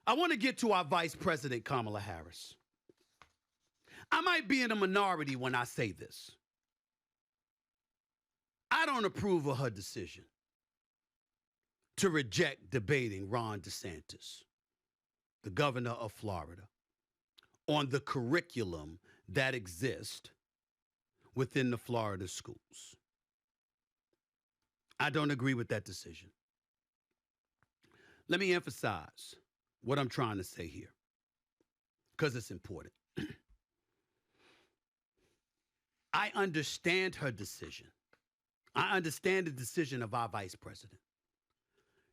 I want to get to our Vice President, Kamala Harris. I might be in a minority when I say this. I don't approve of her decision to reject debating Ron DeSantis, the governor of Florida, on the curriculum that exists within the Florida schools. I don't agree with that decision. Let me emphasize what I'm trying to say here, because it's important. I understand her decision. I understand the decision of our vice president.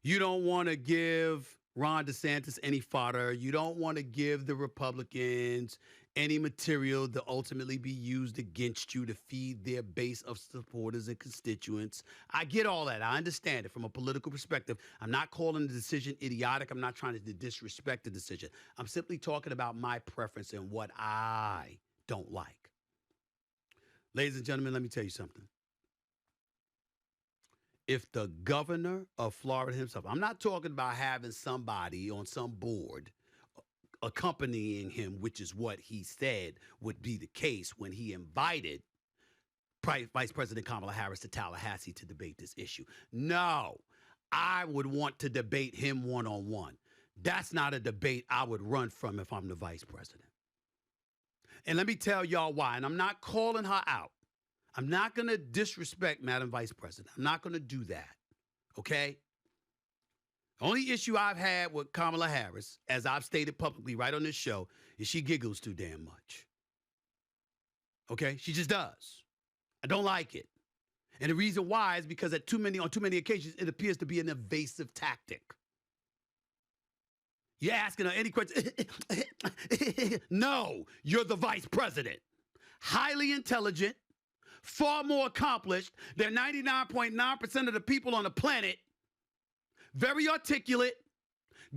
You don't want to give Ron DeSantis any fodder. You don't want to give the Republicans any material to ultimately be used against you to feed their base of supporters and constituents. I get all that. I understand it from a political perspective. I'm not calling the decision idiotic. I'm not trying to disrespect the decision. I'm simply talking about my preference and what I don't like. Ladies and gentlemen, let me tell you something. If the governor of Florida himself, I'm not talking about having somebody on some board accompanying him, which is what he said would be the case when he invited Vice President Kamala Harris to Tallahassee to debate this issue. No, I would want to debate him one-on-one. That's not a debate I would run from if I'm the vice president. And let me tell y'all why, and I'm not calling her out. I'm not going to disrespect Madam Vice President. I'm not going to do that, okay? The only issue I've had with Kamala Harris, as I've stated publicly right on this show, is she giggles too damn much, okay? She just does. I don't like it. And the reason why is because on too many occasions, it appears to be an evasive tactic. You're asking her any question. No, you're the vice president. Highly intelligent, far more accomplished than 99.9% of the people on the planet. Very articulate,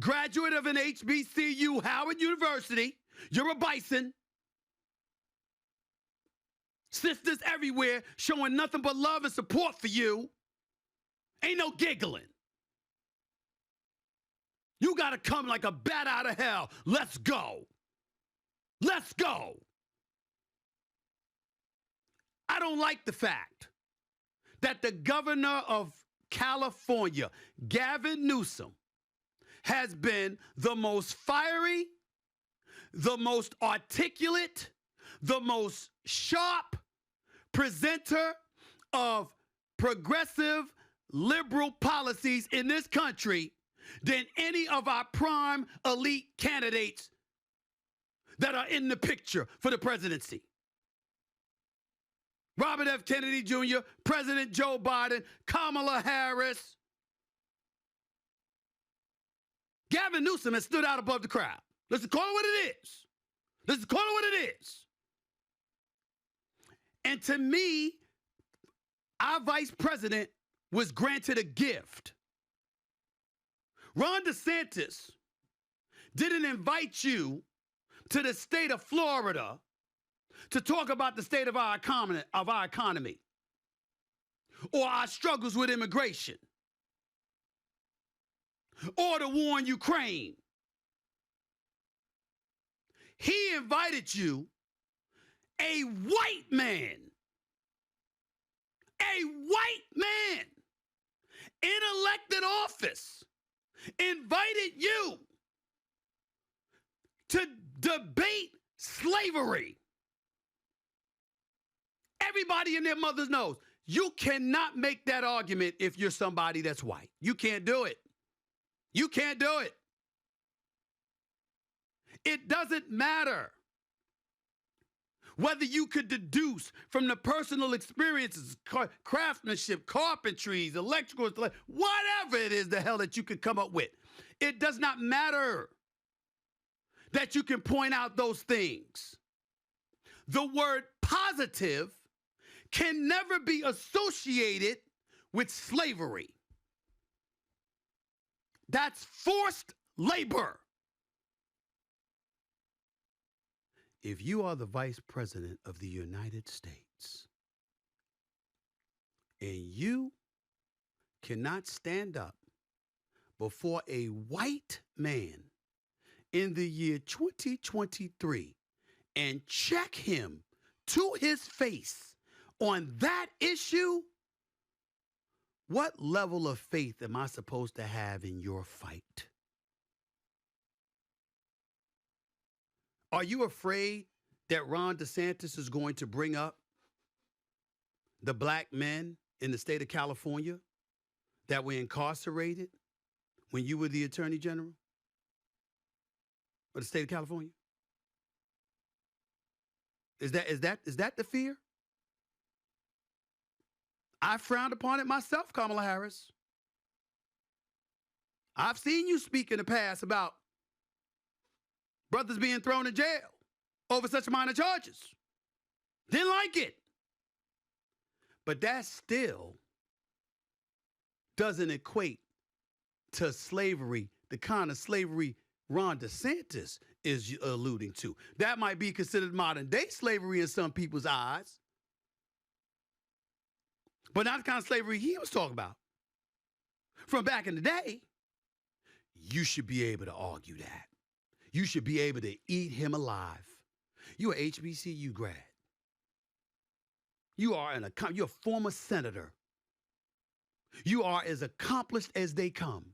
graduate of an HBCU, Howard University. You're a bison. Sisters everywhere showing nothing but love and support for you. Ain't no giggling. You got to come like a bat out of hell. Let's go. Let's go. I don't like the fact that the governor of California, Gavin Newsom, has been the most fiery, the most articulate, the most sharp presenter of progressive liberal policies in this country than any of our prime elite candidates that are in the picture for the presidency. Robert F. Kennedy Jr., President Joe Biden, Kamala Harris. Gavin Newsom has stood out above the crowd. Let's call it what it is. Let's call it what it is. And to me, our vice president was granted a gift. Ron DeSantis didn't invite you to the state of Florida to talk about the state of our economy or our struggles with immigration or the war in Ukraine. He invited you, a white man, in elected office, invited you to debate slavery. Everybody and their mothers knows you cannot make that argument if you're somebody that's white. You can't do it. You can't do it. It doesn't matter whether you could deduce from the personal experiences, craftsmanship, carpentries, electrical, whatever it is the hell that you could come up with. It does not matter that you can point out those things. The word positive can never be associated with slavery. That's forced labor. If you are the vice president of the United States and you cannot stand up before a white man in the year 2023 and check him to his face on that issue, what level of faith am I supposed to have in your fight? Are you afraid that Ron DeSantis is going to bring up the black men in the state of California that were incarcerated when you were the Attorney General of the state of California? Is that the fear? I frowned upon it myself, Kamala Harris. I've seen you speak in the past about brothers being thrown in jail over such minor charges. Didn't like it. But that still doesn't equate to slavery, the kind of slavery Ron DeSantis is alluding to. That might be considered modern day slavery in some people's eyes, but not the kind of slavery he was talking about. From back in the day, you should be able to argue that. You should be able to eat him alive. You're an HBCU grad. You're a former senator. You are as accomplished as they come.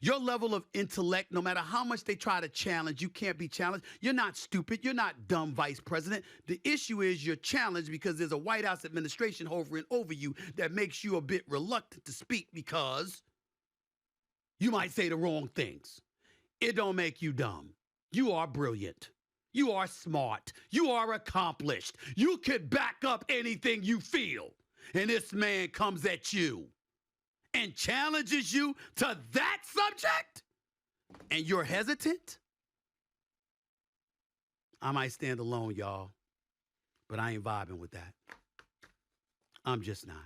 Your level of intellect, no matter how much they try to challenge, you can't be challenged. You're not stupid. You're not dumb, Vice President. The issue is you're challenged because there's a White House administration hovering over you that makes you a bit reluctant to speak because you might say the wrong things. It don't make you dumb. You are brilliant. You are smart. You are accomplished. You could back up anything you feel. And this man comes at you and challenges you to that subject, and you're hesitant? I might stand alone, y'all, but I ain't vibing with that. I'm just not.